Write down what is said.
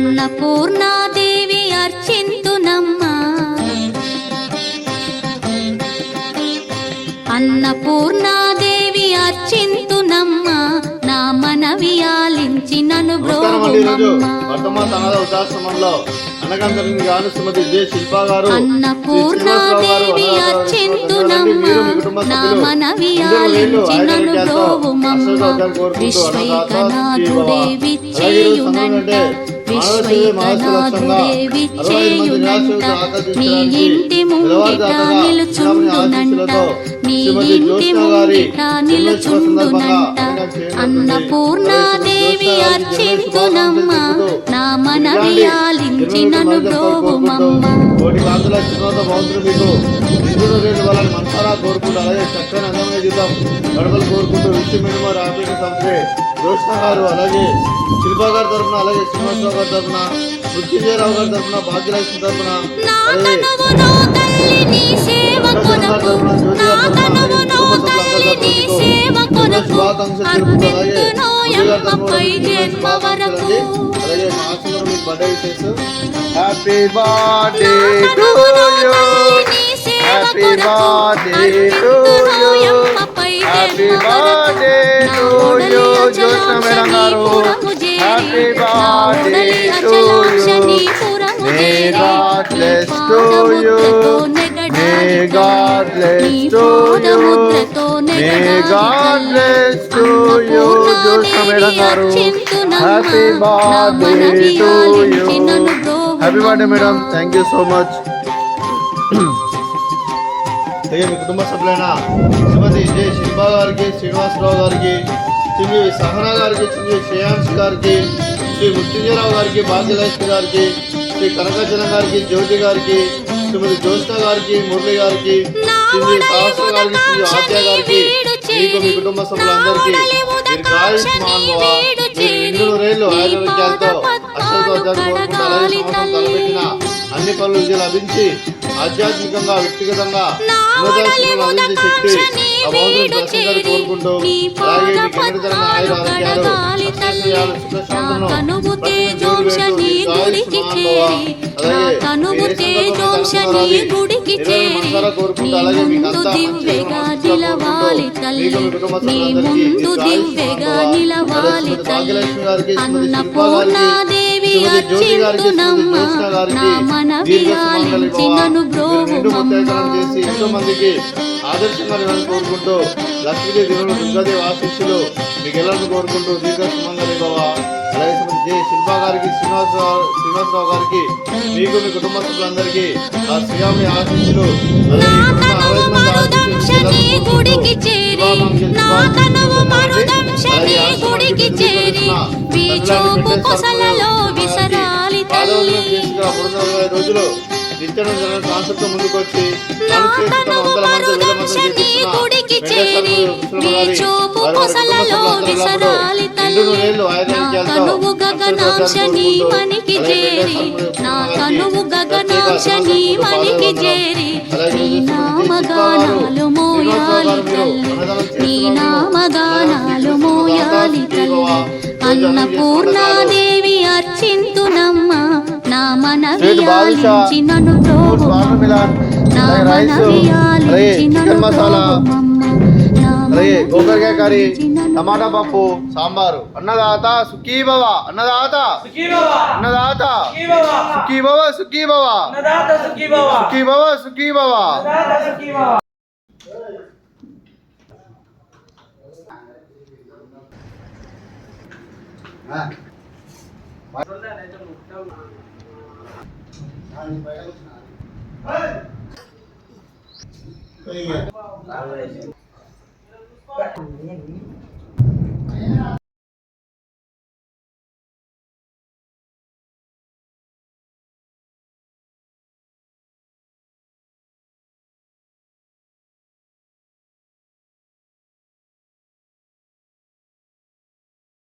అన్నపూర్ణాదేవి అర్చింతునమ్మా అన్నపూర్ణాదేవి అర్చింతునమ్మా నా మనవి ఆలించి నన్ను బ్రోవుమమ్మా అన్నపూర్ణాదేవి అర్చింతునమ్మా నా మనవి ఆలించి నన్ను బ్రోవుమమ్మా విశ్వైకనాథుడే విచ్చేయునంట విశ్వైకనాథుడే విచ్చేయునంట నీ ఇంటి ముంగిట నిలుచుండునంట నీ ఇంటి ముంగిట నిలుచుండునంట అన్నపూర్ణాదేవి అర్చింతునమ్మా నా మనవి ఆలించి నన్ను బ్రోవుమమ్మ మనసారా కోరుకుంటూ అలాగే చక్కని అందమైన జీవితం గడపలు కోరుకుంటూ విషయం రాబోయే సంస్థే జ్యోత్స్న గారు అలాగే శిల్పా గారి తరఫున అలాగే శ్రీనివాసరావు గారి తరఫున మృత్యుంజయరావు గారి తరఫున భాగ్యలక్ష్మి తరఫున happy birthday to you happy birthday to you happy birthday to you Jyotsna madam గారు happy birthday to you may God bless to you may God bless to you may God bless to you Jyotsna madam గారు happy birthday to you happy birthday madam thank you so much మీ కుటుంబ సభ్యులైన శ్రీమతి J Shilpa గారికి శ్రీనివాసరావు గారికి శ్రీ సహనా గారికి శ్రీ శ్రేయాంశ్ గారికి శ్రీ మృత్యుంజయరావు గారికి భాగ్యలక్ష్మి గారికి శ్రీ కనకాచలం గారికి జ్యోతి గారికి శ్రీమతి జ్యోత్స్న గారికి మురళి గారికి శ్రీ సహస్ర గారికి శ్రీ ఆద్య గారికి మీకు మీ కుటుంబ సభ్యులందరికీ మీరు రేళ్ళు ఆరోగ్యాలతో అక్షరతో కోరుకుంటూ అలాగే సంవత్సరం తలపెట్టిన అన్ని పనులు విజయం లభించి ఆధ్యాత్మికంగా వ్యక్తిగతంగా అందించే శక్తి ఆ భగవంతుని ప్రశ్న కోరుకుంటూ అలాగే మీకు ఎన్నడతరమైన ఆయుర ఆరోగ్యాలు అష్టైశ్వర్యాలు అన్నపూర్ణాదేవి అర్చింతునమ్మా నా మనవి ఆలించి నన్ను బ్రోవుమమ్మ ఎంతో మందికి ఆదర్శంగా కోరుకుంటూ లక్ష్మీదేవి దేవుడు దుర్గాదేవి ఆశీస్సులు మీకు ఎలాంటి కోరుకుంటూ దీర్ఘ సుమంగళి భవ అలాగే జె శిల్పా గారికి శ్రీనివాసరావు గారికి మీకు మీ కుటుంబ సభ్యులందరికీ ఆ శ్రీరాముని ఆశీస్సులు రోజులు నిత్యానం జరగని కాన్సెప్ట్ ముందుకు వచ్చి కనువు గగనాంశని మనికి చేరి నా కనువు గగనాంశని మనికి చేరి నీ నామగానాలు మోయాలి తల్లి నీ నామగానాలు మోయాలి తల్లి అన్నపూర్ణాదేవి అర్చింతునమ్మా నా మనవి ఆలించి నన్ను బ్రోవుమమ్మ నా మనవి ఆలించి నన్ను బ్రోవుమమ్మ అలాగే గోకరకాయ కర్రీ టమాటా పప్పు సాంబారు అన్నదాత సుఖీ భవ అన్నదాత అన్నదాత సుఖీ భవ సుఖీ భవ సుఖీ భవ సుఖీ భవ